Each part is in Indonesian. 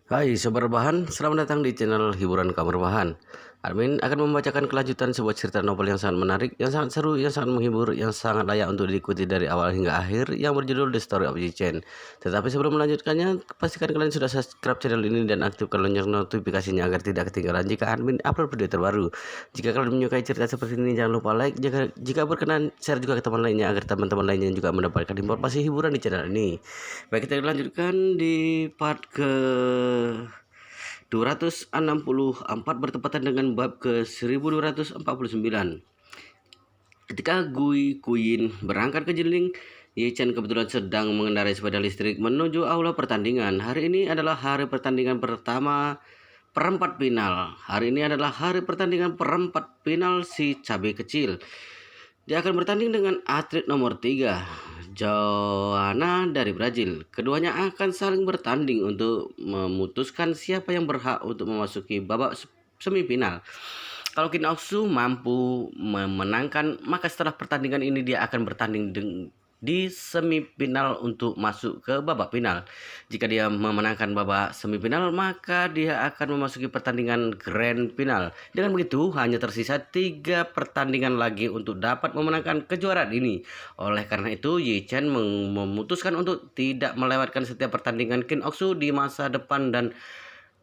Hai Sobat Rebahan, selamat datang di channel Hiburan Kamar Rebahan. Admin akan membacakan kelanjutan sebuah cerita novel yang sangat menarik, yang sangat seru, yang sangat menghibur, yang sangat layak untuk diikuti dari awal hingga akhir, yang berjudul The Story of Yi-Chen. Tetapi sebelum melanjutkannya, pastikan kalian sudah subscribe channel ini dan aktifkan lonceng notifikasinya agar tidak ketinggalan jika admin upload video terbaru. Jika kalian menyukai cerita seperti ini, jangan lupa like. Jika berkenan, share juga ke teman lainnya agar teman-teman lainnya juga mendapatkan informasi hiburan di channel ini. Baik, kita lanjutkan di part ke 264 bertepatan dengan bab ke 1249. Ketika Gui Kuyin berangkat ke Jiling, Ye Chen kebetulan sedang mengendarai sepeda listrik menuju aula pertandingan. Hari ini adalah hari pertandingan pertama perempat final. Hari ini adalah hari pertandingan perempat final si cabai kecil. Dia akan bertanding dengan atlet nomor 3, Joanna dari Brazil. Keduanya akan saling bertanding untuk memutuskan siapa yang berhak untuk memasuki babak semifinal. Kalau Kin Oksu mampu memenangkan, maka setelah pertandingan ini dia akan bertanding di semifinal untuk masuk ke babak final. Jika dia memenangkan babak semifinal, maka dia akan memasuki pertandingan grand final. Dengan begitu, hanya tersisa 3 pertandingan lagi untuk dapat memenangkan kejuaraan ini. Oleh karena itu, Yi Chen memutuskan untuk tidak melewatkan setiap pertandingan Kin Oksu di masa depan dan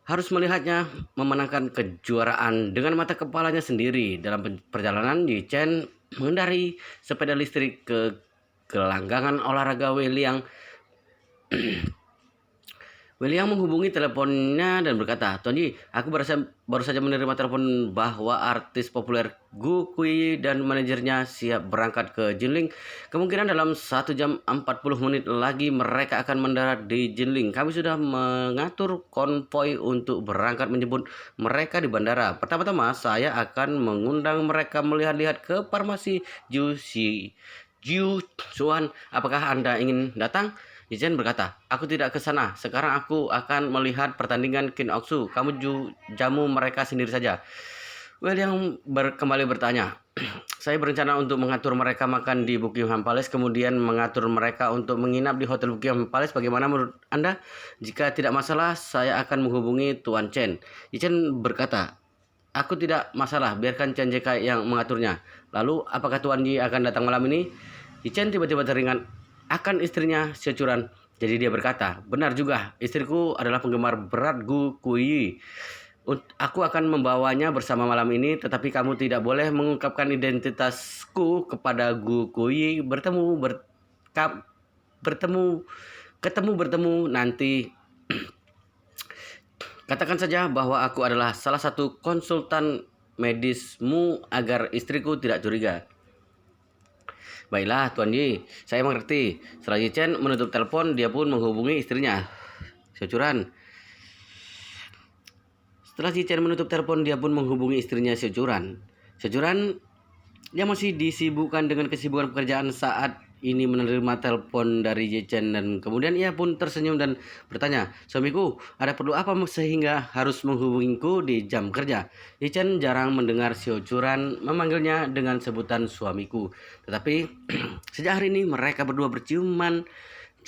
harus melihatnya memenangkan kejuaraan dengan mata kepalanya sendiri. Dalam perjalanan, Yi Chen mengendari sepeda listrik ke gelanggangan olahraga Weliang. Weliang menghubungi teleponnya dan berkata, "Tuan Yi, aku baru saja menerima telepon bahwa artis populer Gu Kui dan manajernya siap berangkat ke Jinling. Kemungkinan dalam 1 jam 40 menit lagi mereka akan mendarat di Jinling. Kami sudah mengatur konvoi untuk berangkat menjemput mereka di bandara. Pertama-tama saya akan mengundang mereka melihat-lihat ke farmasi Jiu Suan. Apakah Anda ingin datang?" Yi Chen berkata, "Aku tidak ke sana. Sekarang aku akan melihat pertandingan Kin Oksu. Kamu jamu mereka sendiri saja." Yang kembali bertanya, "Saya berencana untuk mengatur mereka makan di Buckingham Palace, kemudian mengatur mereka untuk menginap di Hotel Buckingham Palace. Bagaimana menurut Anda? Jika tidak masalah, saya akan menghubungi Tuan Chen." Yi Chen berkata, "Aku tidak masalah, biarkan Chen JK yang mengaturnya." "Lalu, apakah Tuan Yi akan datang malam ini?" Yi Chen tiba-tiba teringat akan istrinya Securan. Jadi dia berkata, "Benar juga, istriku adalah penggemar berat Gu Kuyi. Aku akan membawanya bersama malam ini, tetapi kamu tidak boleh mengungkapkan identitasku kepada Gu Kuyi. Bertemu nanti. Katakan saja bahwa aku adalah salah satu konsultan medismu agar istriku tidak curiga." "Baiklah, Tuan Yi, saya mengerti." Setelah Yi Chen menutup telepon, dia pun menghubungi istrinya, Securan. Securan dia masih disibukkan dengan kesibukan pekerjaan saat ini menerima telepon dari Yi Chen, dan kemudian ia pun tersenyum dan bertanya, "Suamiku, ada perlu apa sehingga harus menghubungiku di jam kerja?" Yi Chen jarang mendengar Securan memanggilnya dengan sebutan suamiku. Tetapi sejak hari ini mereka berdua berciuman.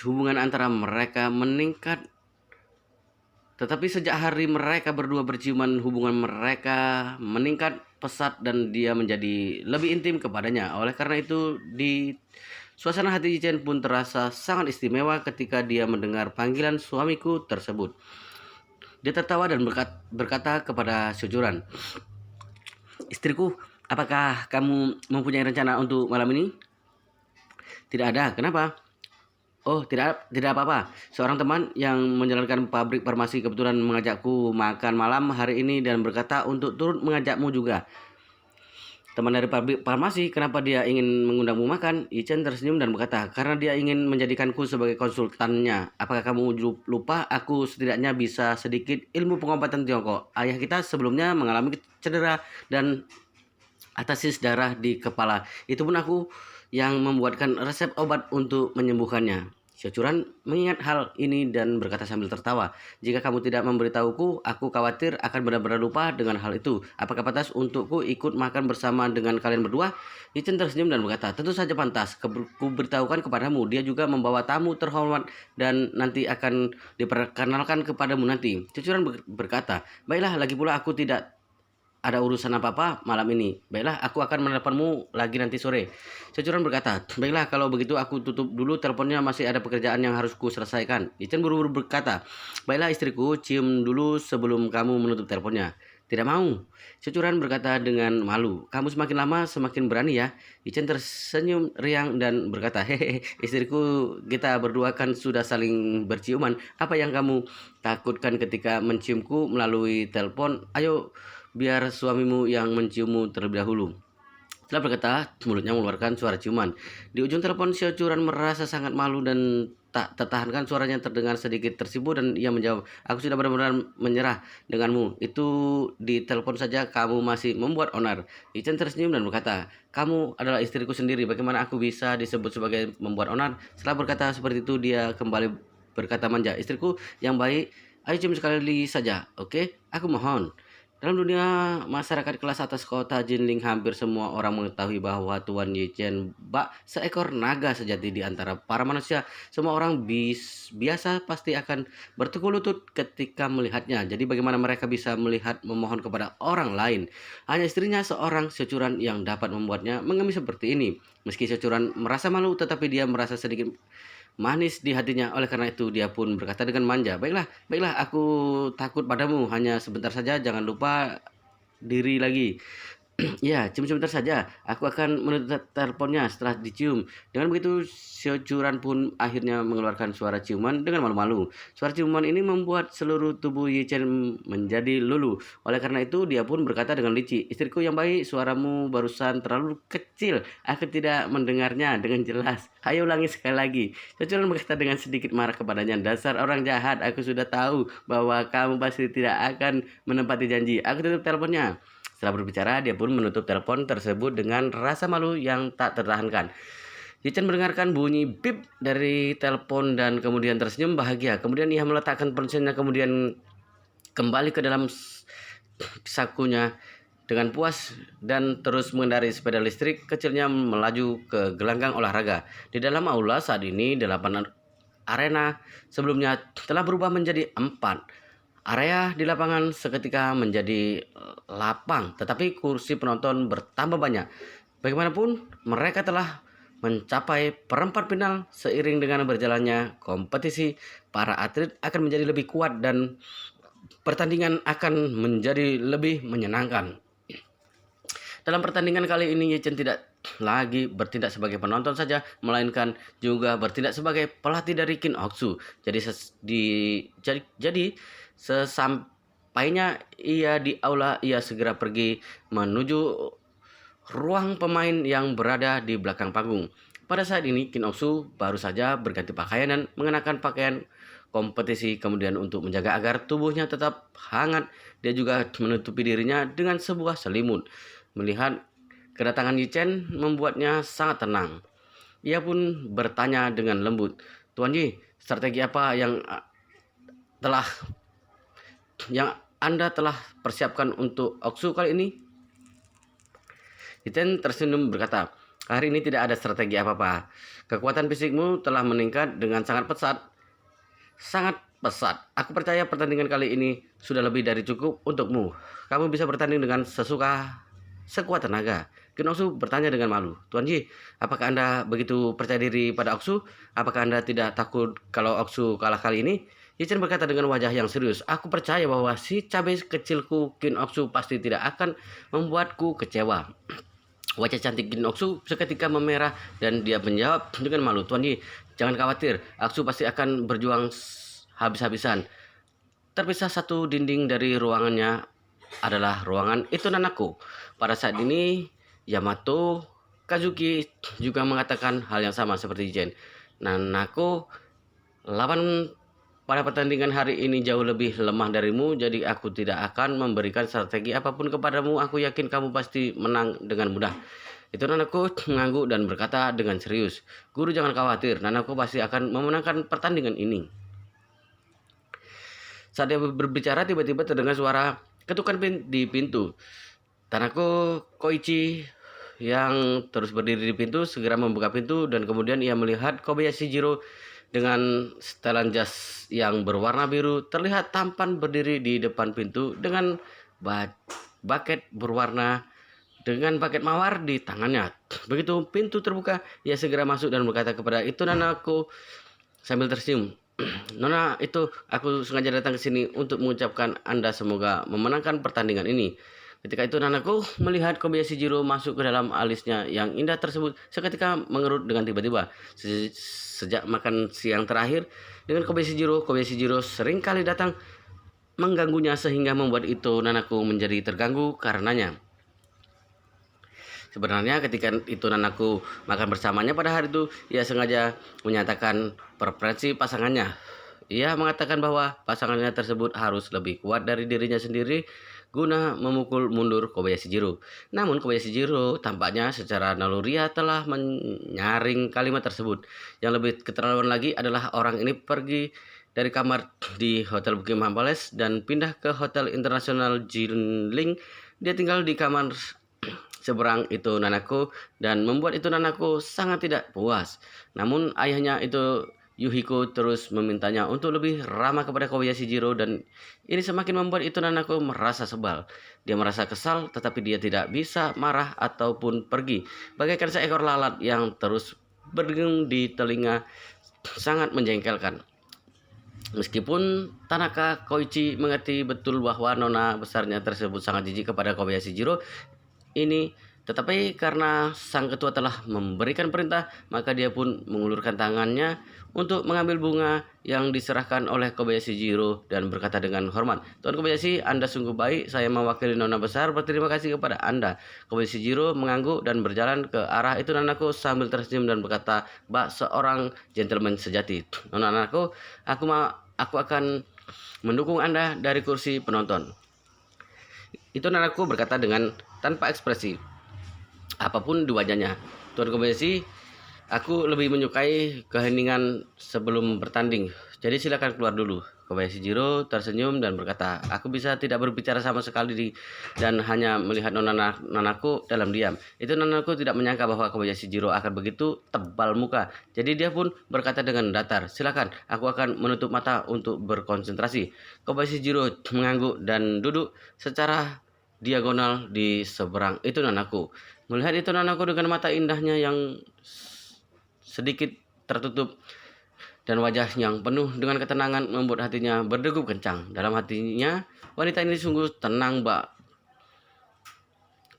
Hubungan antara mereka meningkat. Hubungan mereka meningkat pesat dan dia menjadi lebih intim kepadanya. Oleh karena itu, di suasana hati Yi Chen pun terasa sangat istimewa ketika dia mendengar panggilan suamiku tersebut. Dia tertawa dan berkata kepada Securan, "Istriku, apakah kamu mempunyai rencana untuk malam ini?" "Tidak ada. Kenapa?" "Oh, tidak apa-apa. Seorang teman yang menjalankan pabrik farmasi kebetulan mengajakku makan malam hari ini dan berkata untuk turut mengajakmu juga." "Teman dari pabrik farmasi, kenapa dia ingin mengundangmu makan?" Yi Chen tersenyum dan berkata, "Karena dia ingin menjadikanku sebagai konsultannya. Apakah kamu lupa aku setidaknya bisa sedikit ilmu pengobatan Tiongkok? Ayah kita sebelumnya mengalami cedera dan atasis darah di kepala. Itu pun aku yang membuatkan resep obat untuk menyembuhkannya." Siocuran mengingat hal ini dan berkata sambil tertawa, "Jika kamu tidak memberitahuku, aku khawatir akan benar-benar lupa dengan hal itu. Apakah pantas untukku ikut makan bersama dengan kalian berdua?" Yichen tersenyum dan berkata, "Tentu saja pantas. Kuberitahukan kepadamu, dia juga membawa tamu terhormat dan nanti akan diperkenalkan kepadamu nanti." Siocuran berkata, "Baiklah, lagi pula aku tidak ada urusan apa-apa malam ini. Baiklah, aku akan menelponmu lagi nanti sore." Securan berkata, "Baiklah, kalau begitu aku tutup dulu teleponnya, masih ada pekerjaan yang harus ku selesaikan." Ichen buru-buru berkata, "Baiklah istriku, cium dulu sebelum kamu menutup teleponnya." "Tidak mau." Securan berkata dengan malu, "Kamu semakin lama semakin berani ya." Ichen tersenyum riang dan berkata, "Hehehe, istriku, kita berdua kan sudah saling berciuman. Apa yang kamu takutkan ketika menciumku melalui telepon? Ayo, biar suamimu yang menciummu terlebih dahulu." Setelah berkata, mulutnya mengeluarkan suara ciuman. Di ujung telepon, Siocuran merasa sangat malu dan tak tertahankan, suaranya terdengar sedikit tersipu dan ia menjawab, "Aku sudah benar-benar menyerah denganmu. Itu di telepon saja kamu masih membuat onar." Ichen tersenyum dan berkata, "Kamu adalah istriku sendiri. Bagaimana aku bisa disebut sebagai membuat onar?" Setelah berkata seperti itu, dia kembali berkata manja, "Istriku yang baik, ayo cium sekali saja, oke? Aku mohon." Dalam dunia masyarakat kelas atas kota Jinling, hampir semua orang mengetahui bahwa Tuan Yichen bak seekor naga sejati di antara para manusia. Semua orang biasa pasti akan bertekuk lutut ketika melihatnya. Jadi bagaimana mereka bisa melihat memohon kepada orang lain? Hanya istrinya seorang Securan yang dapat membuatnya mengemis seperti ini. Meski Securan merasa malu, tetapi dia merasa sedikit manis di hatinya. Oleh karena itu dia pun berkata dengan manja, "Baiklah, baiklah, aku takut padamu. Hanya sebentar saja, jangan lupa diri lagi." "Ya, cium sebentar saja. Aku akan menutup teleponnya setelah dicium." Dengan begitu, Siocuran pun akhirnya mengeluarkan suara ciuman dengan malu-malu. Suara ciuman ini membuat seluruh tubuh Yichen menjadi luluh. Oleh karena itu, dia pun berkata dengan licik, "Istriku yang baik, suaramu barusan terlalu kecil. Aku tidak mendengarnya dengan jelas. Ayo ulangi sekali lagi." Siocuran berkata dengan sedikit marah kepadanya, "Dasar orang jahat, aku sudah tahu bahwa kamu pasti tidak akan menepati janji. Aku tutup teleponnya." Setelah berbicara, dia pun menutup telepon tersebut dengan rasa malu yang tak tertahankan. Yichen mendengarkan bunyi bip dari telepon dan kemudian tersenyum bahagia. Kemudian ia meletakkan ponselnya, kemudian kembali ke dalam sakunya dengan puas dan terus mengendarai sepeda listrik kecilnya melaju ke gelanggang olahraga. Di dalam aula saat ini 8 arena sebelumnya telah berubah menjadi 4. Area di lapangan seketika menjadi lapang, tetapi kursi penonton bertambah banyak. Bagaimanapun, mereka telah mencapai perempat final. Seiring dengan berjalannya kompetisi, para atlet akan menjadi lebih kuat dan pertandingan akan menjadi lebih menyenangkan. Dalam pertandingan kali ini, Yichen tidak lagi bertindak sebagai penonton saja, melainkan juga bertindak sebagai pelatih dari Qin Oksu. Jadi sesampainya ia di aula, ia segera pergi menuju ruang pemain yang berada di belakang panggung. Pada saat ini, Qin Oksu baru saja berganti pakaian dan mengenakan pakaian kompetisi. Kemudian untuk menjaga agar tubuhnya tetap hangat, dia juga menutupi dirinya dengan sebuah selimut. Melihat kedatangan Yichen membuatnya sangat tenang. Ia pun bertanya dengan lembut, "Tuan Yi, strategi apa telah yang Anda telah persiapkan untuk Oksu kali ini?" Yichen tersenyum berkata, "Hari ini tidak ada strategi apa-apa. Kekuatan fisikmu telah meningkat dengan sangat pesat. Sangat pesat. Aku percaya pertandingan kali ini sudah lebih dari cukup untukmu. Kamu bisa bertanding dengan sekuat tenaga." Qin Oksu bertanya dengan malu, "Tuan Yi, apakah Anda begitu percaya diri pada Oksu? Apakah Anda tidak takut kalau Oksu kalah kali ini?" Yichen berkata dengan wajah yang serius, "Aku percaya bahwa si cabai kecilku Qin Oksu pasti tidak akan membuatku kecewa." Wajah cantik Qin Oksu seketika memerah dan dia menjawab dengan malu, "Tuan Yi, jangan khawatir. Oksu pasti akan berjuang habis-habisan." Terpisah satu dinding dari ruangannya adalah ruangan itu Nanako. Pada saat ini, Yamato Kazuki juga mengatakan hal yang sama seperti Jen. "Nanako, lawan pada pertandingan hari ini jauh lebih lemah darimu, jadi aku tidak akan memberikan strategi apapun kepadamu. Aku yakin kamu pasti menang dengan mudah." Itu Nanako mengangguk dan berkata dengan serius, "Guru jangan khawatir, Nanako pasti akan memenangkan pertandingan ini." Saat dia berbicara, tiba-tiba terdengar suara ketukan di pintu. Tanako Koichi yang terus berdiri di pintu segera membuka pintu dan kemudian ia melihat Kobayashi Jiro dengan setelan jas yang berwarna biru terlihat tampan berdiri di depan pintu dengan bucket mawar di tangannya. Begitu pintu terbuka, ia segera masuk dan berkata kepada itu Nanako sambil tersenyum, "Nona, itu aku sengaja datang ke sini untuk mengucapkan Anda semoga memenangkan pertandingan ini." Ketika itu Nanako melihat Kobayashi Jiro masuk ke dalam alisnya yang indah tersebut seketika mengerut dengan tiba-tiba. Sejak makan siang terakhir dengan Kobayashi Jiro sering kali datang mengganggunya sehingga membuat itu Nanako menjadi terganggu karenanya. Sebenarnya ketika itu Nanako makan bersamanya pada hari itu, ia sengaja menyatakan preferensi pasangannya. Ia mengatakan bahwa pasangannya tersebut harus lebih kuat dari dirinya sendiri guna memukul mundur Kobayashi Jiro. Namun Kobayashi Jiro tampaknya secara naluriah telah menyaring kalimat tersebut. Yang lebih keterlaluan lagi adalah orang ini pergi dari kamar di Hotel Buckingham Palace dan pindah ke Hotel Internasional Jinling. Dia tinggal di kamar seberang itu Nanako dan membuat itu Nanako sangat tidak puas. Namun ayahnya itu Yuhiko terus memintanya untuk lebih ramah kepada Kobayashi Jiro dan ini semakin membuat itu Nanako merasa sebal. Dia merasa kesal tetapi dia tidak bisa marah ataupun pergi. Bagaikan seekor lalat yang terus berdengung di telinga sangat menjengkelkan. Meskipun Tanaka Koichi mengerti betul bahwa nona besarnya tersebut sangat jijik kepada Kobayashi Jiro ini, tetapi karena sang ketua telah memberikan perintah, maka dia pun mengulurkan tangannya untuk mengambil bunga yang diserahkan oleh Kobayashi Jiro dan berkata dengan hormat, "Tuan Kobayashi, Anda sungguh baik. Saya mewakili nona besar berterima kasih kepada Anda." Kobayashi Jiro mengangguk dan berjalan ke arah itu Nanako sambil tersenyum dan berkata, "Bak seorang gentleman sejati. Nona Nanako, aku akan mendukung Anda dari kursi penonton." Itu Nanako berkata dengan tanpa ekspresi apapun di wajahnya, "Tuan Kobayashi, aku lebih menyukai keheningan sebelum bertanding. Jadi silakan keluar dulu." Kobayashi Jiro tersenyum dan berkata, "Aku bisa tidak berbicara sama sekali dan hanya melihat nona Nanako dalam diam." Itu Nanako tidak menyangka bahwa Kobayashi Jiro akan begitu tebal muka. Jadi dia pun berkata dengan datar, "Silakan, aku akan menutup mata untuk berkonsentrasi." Kobayashi Jiro mengangguk dan duduk secara diagonal di seberang itu Nanako. Melihat itu Nanako dengan mata indahnya yang sedikit tertutup dan wajah yang penuh dengan ketenangan membuat hatinya berdegup kencang. Dalam hatinya, wanita ini sungguh tenang, Mbak.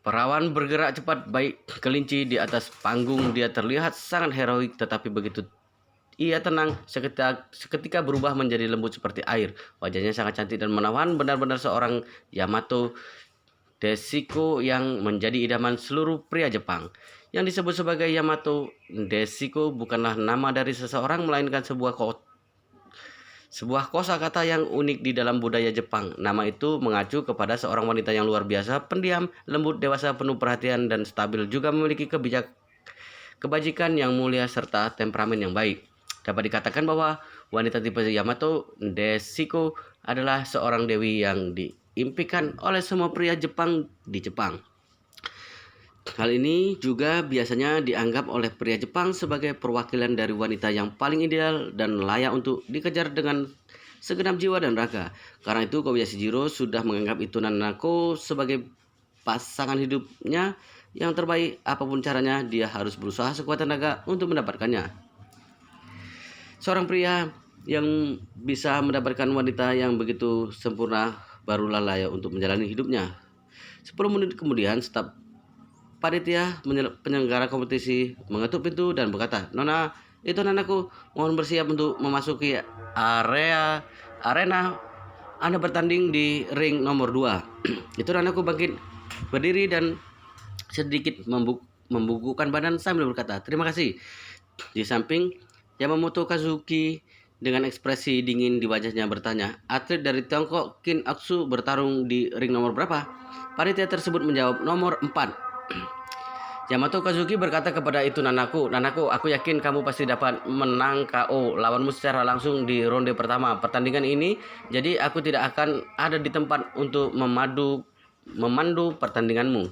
Perawan bergerak cepat baik kelinci di atas panggung. Dia terlihat sangat heroik, tetapi begitu ia tenang seketika berubah menjadi lembut seperti air. Wajahnya sangat cantik dan menawan, benar-benar seorang Yamato Deshiko yang menjadi idaman seluruh pria Jepang. Yang disebut sebagai Yamato Deshiko bukanlah nama dari seseorang, melainkan sebuah kosakata yang unik di dalam budaya Jepang. Nama itu mengacu kepada seorang wanita yang luar biasa, pendiam, lembut, dewasa, penuh perhatian, dan stabil, juga memiliki kebajikan yang mulia serta temperamen yang baik. Dapat dikatakan bahwa wanita tipe Yamato Deshiko adalah seorang dewi yang diimpikan oleh semua pria Jepang di Jepang. Hal ini juga biasanya dianggap oleh pria Jepang sebagai perwakilan dari wanita yang paling ideal dan layak untuk dikejar dengan segenap jiwa dan raga. Karena itu Kobayashi Jiro sudah menganggap itu Nanako sebagai pasangan hidupnya yang terbaik. Apapun caranya, dia harus berusaha sekuat tenaga untuk mendapatkannya. Seorang pria yang bisa mendapatkan wanita yang begitu sempurna barulah layak untuk menjalani hidupnya. 10 menit kemudian, staf panitia penyelenggara kompetisi mengetuk pintu dan berkata, "Nona, itu Nanako, mohon bersiap untuk memasuki arena. Anda bertanding di ring nomor 2." Itu Nanako bangkit berdiri dan sedikit membukukan badan sambil berkata, "Terima kasih." Di samping Yamamoto Kazuki dengan ekspresi dingin di wajahnya bertanya, "Atlet dari Tiongkok Kin Aksu bertarung di ring nomor berapa?" Panitia tersebut menjawab, "Nomor 4." Yamato Kazuki berkata kepada itu Nanaku, "Nanaku, aku yakin kamu pasti dapat menang KO lawanmu secara langsung di ronde pertama pertandingan ini. Jadi aku tidak akan ada di tempat untuk memandu pertandinganmu."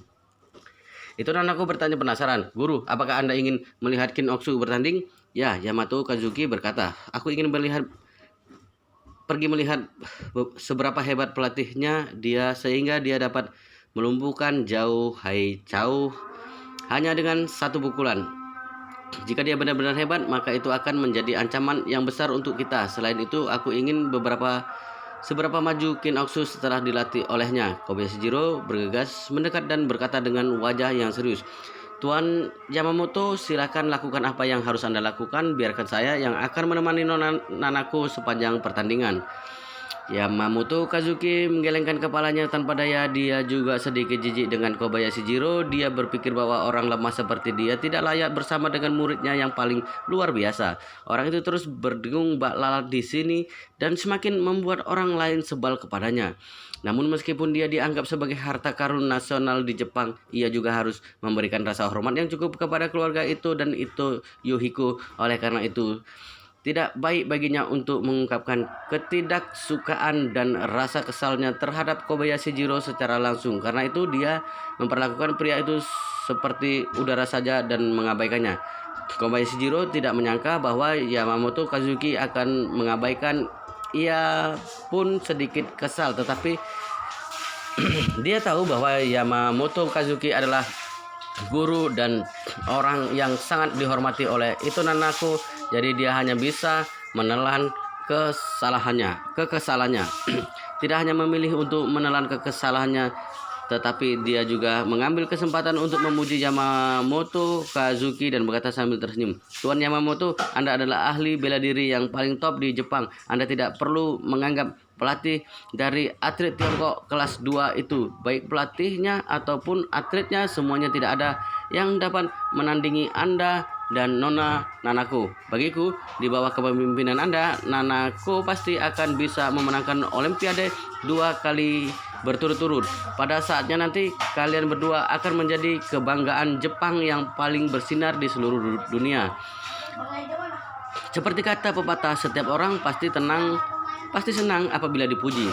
Itu Nanaku bertanya penasaran, "Guru, apakah Anda ingin melihat Kin Oksu bertanding?" "Ya," Yamato Kazuki berkata, "aku ingin pergi melihat seberapa hebat pelatihnya dia sehingga dia dapat melumpuhkan Zhao Haichao hanya dengan satu pukulan. Jika dia benar-benar hebat, maka itu akan menjadi ancaman yang besar untuk kita. Selain itu, aku ingin seberapa maju Kin Oksu setelah dilatih olehnya." Kobayashi Jiro bergegas mendekat dan berkata dengan wajah yang serius, "Tuan Yamamoto, silakan lakukan apa yang harus Anda lakukan. Biarkan saya yang akan menemani Nanaku sepanjang pertandingan." Yamamoto Kazuki menggelengkan kepalanya tanpa daya. Dia juga sedikit jijik dengan Kobayashi Jiro. Dia berpikir bahwa orang lemah seperti dia tidak layak bersama dengan muridnya yang paling luar biasa. Orang itu terus berdengung bak lalat di sini dan semakin membuat orang lain sebal kepadanya. Namun meskipun dia dianggap sebagai harta karun nasional di Jepang, ia juga harus memberikan rasa hormat yang cukup kepada keluarga itu dan itu Yohiko. Oleh karena itu, tidak baik baginya untuk mengungkapkan ketidaksukaan dan rasa kesalnya terhadap Kobayashi Jiro secara langsung. Karena itu dia memperlakukan pria itu seperti udara saja dan mengabaikannya. Kobayashi Jiro tidak menyangka bahwa Yamamoto Kazuki akan mengabaikan. Ia pun sedikit kesal, tetapi dia tahu bahwa Yamamoto Kazuki adalah guru dan orang yang sangat dihormati oleh itu Nanaku. Jadi dia hanya bisa menelan kekesalannya. Tidak hanya memilih untuk menelan kekesalannya, tetapi dia juga mengambil kesempatan untuk memuji Yamamoto Kazuki dan berkata sambil tersenyum, "Tuan Yamamoto, Anda adalah ahli bela diri yang paling top di Jepang. Anda tidak perlu menganggap pelatih dari atlet Tiongkok kelas 2 itu, baik pelatihnya ataupun atletnya, semuanya tidak ada yang dapat menandingi Anda dan Nona Nanaku. Bagiku, di bawah kepemimpinan Anda, Nanaku pasti akan bisa memenangkan Olimpiade 2 kali berturut-turut. Pada saatnya nanti, kalian berdua akan menjadi kebanggaan Jepang yang paling bersinar di seluruh dunia." Seperti kata pepatah, setiap orang pasti senang apabila dipuji.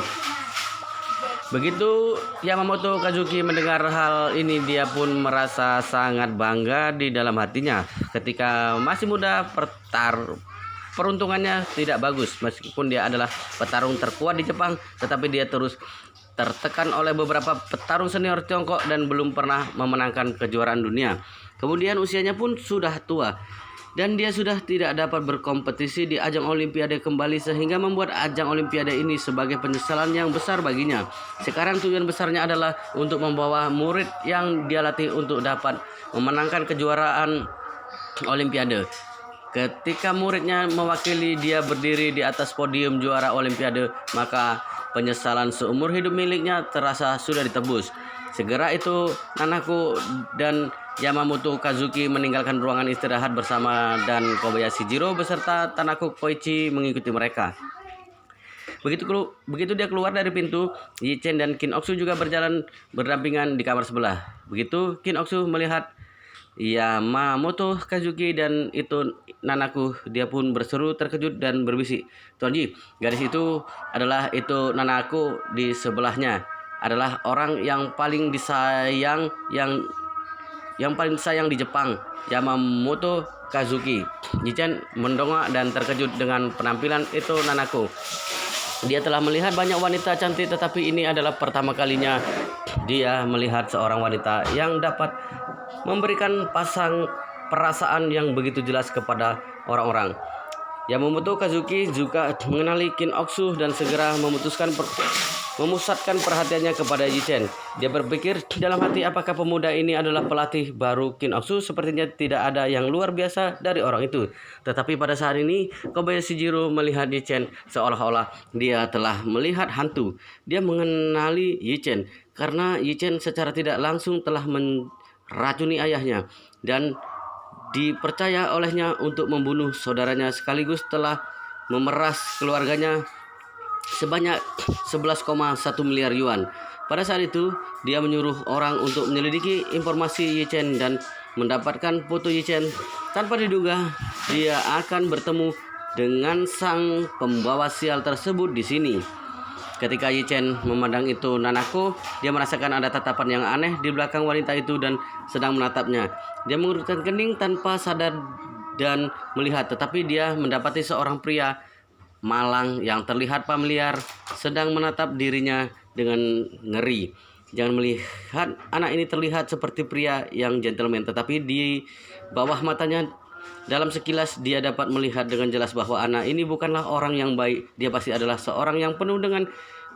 Begitu Yamamoto Kazuki mendengar hal ini, dia pun merasa sangat bangga di dalam hatinya. Ketika masih muda, peruntungannya tidak bagus. Meskipun dia adalah petarung terkuat di Jepang, tetapi dia terus tertekan oleh beberapa petarung senior Tiongkok dan belum pernah memenangkan kejuaraan dunia. Kemudian usianya pun sudah tua dan dia sudah tidak dapat berkompetisi di ajang Olimpiade kembali, sehingga membuat ajang Olimpiade ini sebagai penyesalan yang besar baginya. Sekarang tujuan besarnya adalah untuk membawa murid yang dia latih untuk dapat memenangkan kejuaraan Olimpiade. Ketika muridnya mewakili dia berdiri di atas podium juara Olimpiade, maka penyesalan seumur hidup miliknya terasa sudah ditebus. Segera itu Nanaku dan Yamamoto Kazuki meninggalkan ruangan istirahat bersama dan Kobayashi Jiro beserta Tanaku Koichi mengikuti mereka. Begitu dia keluar dari pintu, Yichen dan Kin Oksu juga berjalan berdampingan di kamar sebelah. Begitu Kin Oksu melihat Yamamoto Kazuki dan itu Nanaku, dia pun berseru terkejut dan berbisik, "Tuanji, gadis itu adalah itu Nanaku di sebelahnya. Adalah orang yang paling disayang yang paling sayang di Jepang, Yamamoto Kazuki." Yichen mendongak dan terkejut dengan penampilan itu Nanaku. Dia telah melihat banyak wanita cantik, tetapi ini adalah pertama kalinya dia melihat seorang wanita yang dapat memberikan perasaan yang begitu jelas kepada orang-orang. Yamamoto Kazuki juga mengenali Kin Oksu dan segera memusatkan perhatiannya kepada Yichen. Dia berpikir dalam hati, apakah pemuda ini adalah pelatih baru Kin Oksu? Sepertinya tidak ada yang luar biasa dari orang itu. Tetapi pada saat ini Kobayashi Jiro melihat Yichen seolah-olah dia telah melihat hantu. Dia mengenali Yichen karena Yichen secara tidak langsung telah meracuni ayahnya dan dipercaya olehnya untuk membunuh saudaranya, sekaligus telah memeras keluarganya sebanyak 11,1 miliar yuan. Pada saat itu, dia menyuruh orang untuk menyelidiki informasi Yichen dan mendapatkan foto Yichen. Tanpa diduga, dia akan bertemu dengan sang pembawa sial tersebut di sini. Ketika Yichen memandang itu Nanako, dia merasakan ada tatapan yang aneh di belakang wanita itu dan sedang menatapnya. Dia mengerutkan kening tanpa sadar dan melihat, tetapi dia mendapati seorang pria malang yang terlihat familiar sedang menatap dirinya dengan ngeri. Jangan melihat anak ini terlihat seperti pria yang gentleman, tetapi di bawah matanya dalam sekilas dia dapat melihat dengan jelas bahwa anak ini bukanlah orang yang baik. Dia pasti adalah seorang yang penuh dengan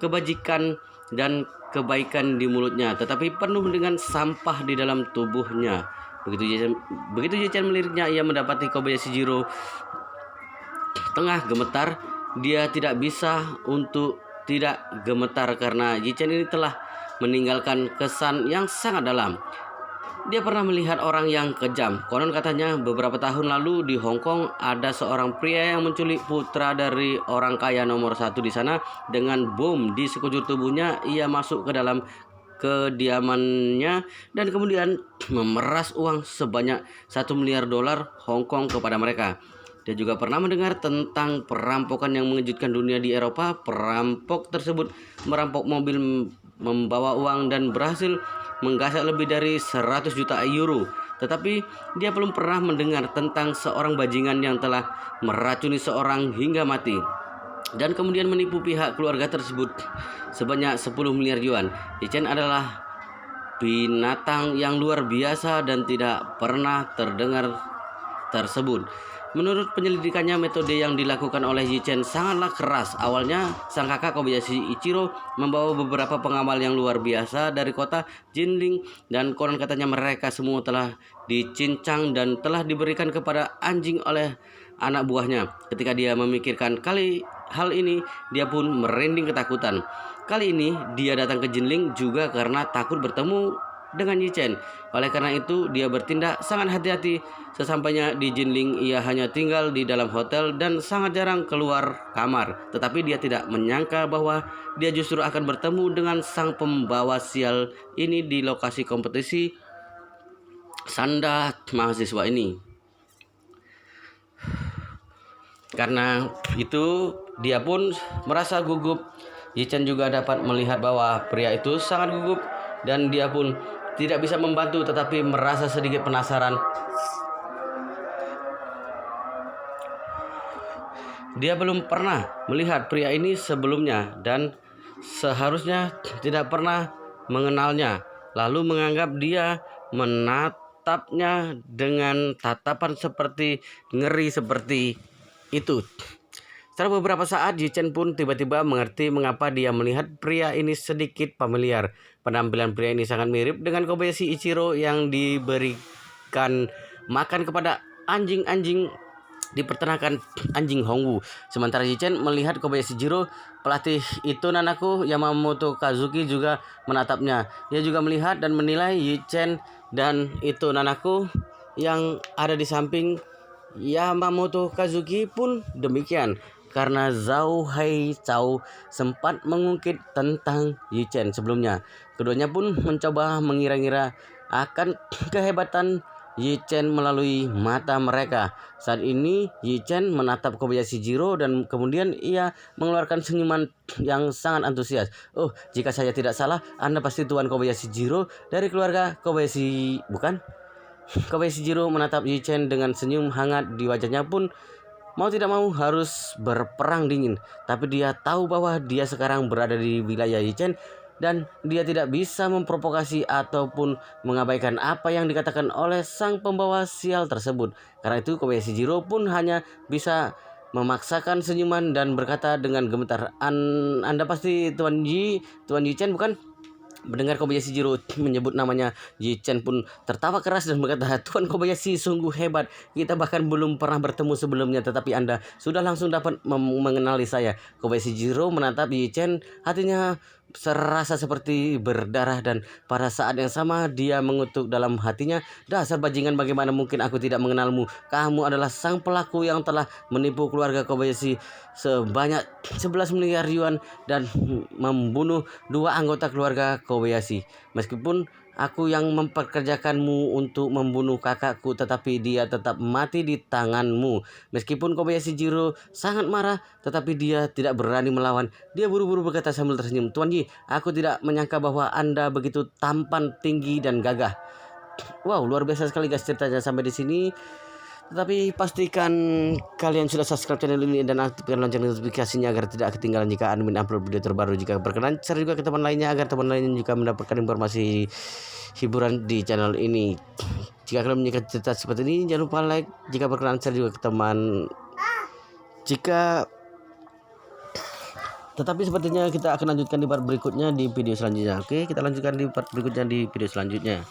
kebajikan dan kebaikan di mulutnya, tetapi penuh dengan sampah di dalam tubuhnya. Begitu Yichen meliriknya, ia mendapati Kobayashi Jiro tengah gemetar. Dia tidak bisa untuk tidak gemetar karena Yichen ini telah meninggalkan kesan yang sangat dalam. Dia pernah melihat orang yang kejam. Konon katanya beberapa tahun lalu di Hong Kong ada seorang pria yang menculik putra dari orang kaya nomor 1 di sana dengan bom di sekujur tubuhnya. Ia masuk ke dalam kediamannya dan kemudian memeras uang sebanyak $1 miliar Hong Kong kepada mereka. Dia juga pernah mendengar tentang perampokan yang mengejutkan dunia di Eropa. Perampok tersebut merampok mobil membawa uang dan berhasil menggasak lebih dari 100 juta euro. Tetapi dia belum pernah mendengar tentang seorang bajingan yang telah meracuni seorang hingga mati dan kemudian menipu pihak keluarga tersebut sebanyak 10 miliar yuan. Yichen adalah binatang yang luar biasa dan tidak pernah terdengar tersebut. Menurut penyelidikannya, metode yang dilakukan oleh Yichen sangatlah keras. Awalnya, sang kakak Kobayashi Ichiro membawa beberapa pengamal yang luar biasa dari kota Jinling, dan konon katanya mereka semua telah dicincang dan telah diberikan kepada anjing oleh anak buahnya. Ketika dia memikirkan hal ini, dia pun merinding ketakutan. Kali ini dia datang ke Jinling juga karena takut bertemu dengan Yichen. Oleh karena itu dia bertindak sangat hati-hati. Sesampainya di Jinling, ia hanya tinggal di dalam hotel dan sangat jarang keluar kamar. Tetapi dia tidak menyangka bahwa dia justru akan bertemu dengan sang pembawa sial ini di lokasi kompetisi sanda mahasiswa ini. Karena itu dia pun merasa gugup. Yichen juga dapat melihat bahwa pria itu sangat gugup dan dia pun tidak bisa membantu tetapi merasa sedikit penasaran. Dia belum pernah melihat pria ini sebelumnya dan seharusnya tidak pernah mengenalnya, lalu menganggap dia menatapnya dengan tatapan seperti ngeri seperti itu. Setelah beberapa saat, Yichen pun tiba-tiba mengerti mengapa dia melihat pria ini sedikit familiar. Penampilan pria ini sangat mirip dengan Kobayashi Ichiro yang diberikan makan kepada anjing-anjing di peternakan anjing Hongwu. Sementara Yichen melihat Kobayashi Jiro, pelatih itu Nanako Yamamoto Kazuki juga menatapnya. Dia juga melihat dan menilai Yichen dan itu Nanako yang ada di samping Yamamoto Kazuki pun demikian. Karena Zhao Haichao sempat mengungkit tentang Yichen sebelumnya. Keduanya pun mencoba mengira-ngira akan kehebatan Yichen melalui mata mereka. Saat ini Yichen menatap Kobayashi Jiro dan kemudian ia mengeluarkan senyuman yang sangat antusias. Oh, jika saya tidak salah, Anda pasti Tuan Kobayashi Jiro dari keluarga Kobayashi, bukan? Kobayashi Jiro menatap Yichen dengan senyum hangat. Di wajahnya pun mau tidak mau harus berperang dingin. Tapi dia tahu bahwa dia sekarang berada di wilayah Yichen dan dia tidak bisa memprovokasi ataupun mengabaikan apa yang dikatakan oleh sang pembawa sial tersebut. Karena itu Kobayashi Jiro pun hanya bisa memaksakan senyuman dan berkata dengan gemetar, Anda pasti Tuan Yichen, bukan? Mendengar Kobayashi Jiro menyebut namanya, Yichen pun tertawa keras dan berkata, Tuan Kobayashi sungguh hebat. Kita bahkan belum pernah bertemu sebelumnya, tetapi Anda sudah langsung dapat mengenali saya. Kobayashi Jiro menatap Yichen, hatinya serasa seperti berdarah dan pada saat yang sama dia mengutuk dalam hatinya, dasar bajingan, bagaimana mungkin aku tidak mengenalmu? Kamu adalah sang pelaku yang telah menipu keluarga Kobayashi sebanyak 11 miliar yuan dan membunuh 2 anggota keluarga Kobayashi. Kobayashi. Meskipun aku yang memperkerjakanmu untuk membunuh kakakku, tetapi dia tetap mati di tanganmu. Meskipun Kobayashi Jiro sangat marah, tetapi dia tidak berani melawan. Dia buru-buru berkata sambil tersenyum, "Tuan Ji, aku tidak menyangka bahwa Anda begitu tampan, tinggi, dan gagah." Wow, luar biasa sekali guys ceritanya sampai di sini. Tetapi pastikan kalian sudah subscribe channel ini dan aktifkan lonceng notifikasinya agar tidak ketinggalan jika admin upload video terbaru. Jika berkenan, share juga ke teman lainnya agar teman lainnya juga mendapatkan informasi hiburan di channel ini. Jika kalian menyukai cerita seperti ini, jangan lupa like. Jika berkenan, share juga ke teman. Tetapi sepertinya kita akan lanjutkan di part berikutnya di video selanjutnya. Oke, kita lanjutkan di part berikutnya di video selanjutnya.